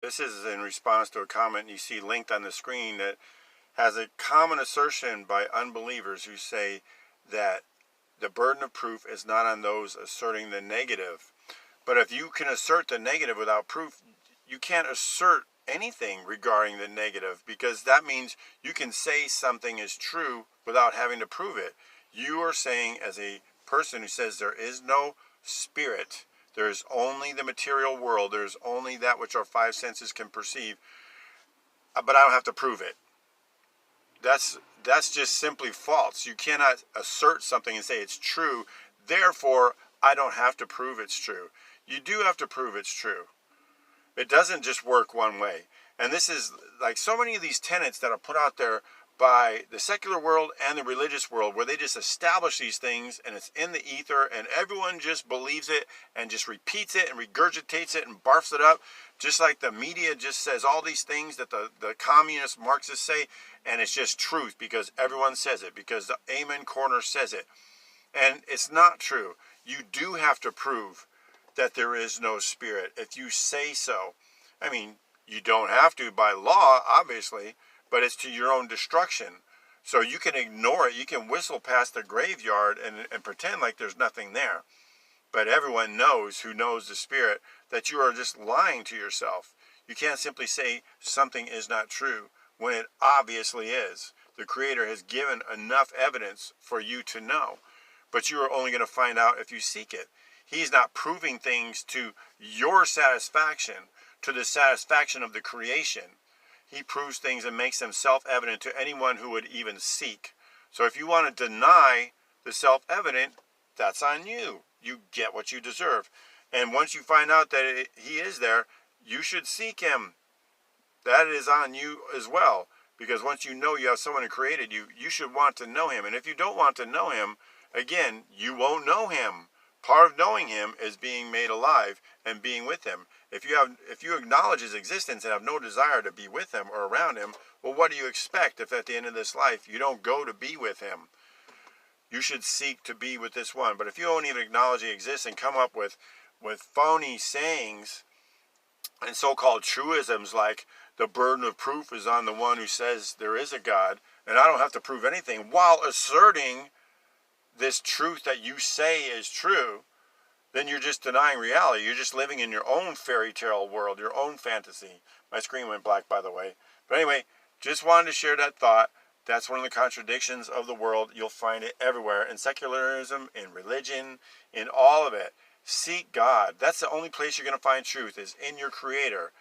This is in response to a comment you see linked on the screen that has a common assertion by unbelievers who say that the burden of proof is not on those asserting the negative. But if you can assert the negative without proof, you can't assert anything regarding the negative, because that means you can say something is true without having to prove it. You are saying, as a person who says there is no spirit, there is only the material world, there is only that which our five senses can perceive, but I don't have to prove it. That's just simply false. You cannot assert something and say it's true, therefore I don't have to prove it's true. You do have to prove it's true. It doesn't just work one way. And this is like so many of these tenets that are put out there by the secular world and the religious world, where they just establish these things and it's in the ether and everyone just believes it and just repeats it and regurgitates it and barfs it up, just like the media just says all these things that the communist Marxists say, and it's just truth because everyone says it, because the Amen Corner says it. And it's not true. You do have to prove that there is no spirit if you say so. I mean, you don't have to by law, obviously, but it's to your own destruction. So you can ignore it. You can whistle past the graveyard and pretend like there's nothing there. But everyone knows, who knows the spirit, that you are just lying to yourself. You can't simply say something is not true when it obviously is. The Creator has given enough evidence for you to know. But you are only going to find out if you seek it. He's not proving things to your satisfaction, to the satisfaction of the creation. He proves things and makes them self-evident to anyone who would even seek. So if you want to deny the self-evident, that's on you. You get what you deserve. And once you find out that he is there, you should seek him. That is on you as well. Because once you know you have someone who created you, you should want to know him. And if you don't want to know him, again, you won't know him. Part of knowing him is being made alive and being with him. If you acknowledge his existence and have no desire to be with him or around him, well, what do you expect if at the end of this life you don't go to be with him? You should seek to be with this one. But if you don't even acknowledge he exists and come up with phony sayings and so-called truisms like the burden of proof is on the one who says there is a God, and I don't have to prove anything, while asserting this truth that you say is true, then you're just denying reality. You're just living in your own fairy tale world, your own fantasy. My screen went black, by the way. But anyway, just wanted to share that thought. That's one of the contradictions of the world. You'll find it everywhere, in secularism, in religion, in all of it. Seek God. That's the only place you're going to find truth, is in your Creator.